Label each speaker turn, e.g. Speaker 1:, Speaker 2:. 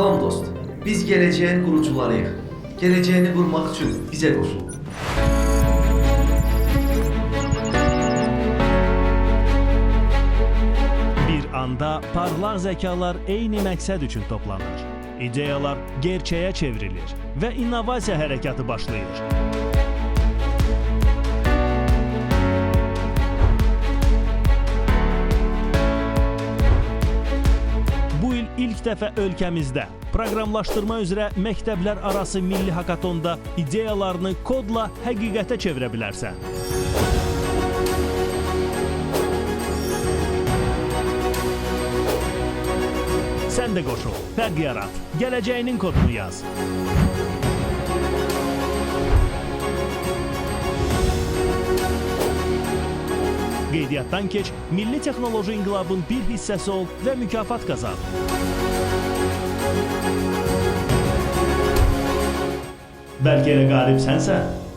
Speaker 1: Salam dost. Biz geleceğin kurucularıyıq. Geleceğini kurmak için bize koşul.
Speaker 2: Bir anda parlar zekalar eyni məqsəd üçün toplanır. İdeyalar gerçəyə çevrilir və innovasiya hərəkatı başlayır. Bu il ilk dəfə ölkəmizdə proqramlaşdırma üzrə məktəblər arası milli hakatonda ideyalarını kodla həqiqətə çevirə bilərsən. Sən də qoşul, fərq yarat, gələcəyinin kodunu yaz. Qeydiyyatdan keç, milli texnoloji inqilabın bir hissəsi ol və mükafat qazan. Bəlkə elə qalib sənsən?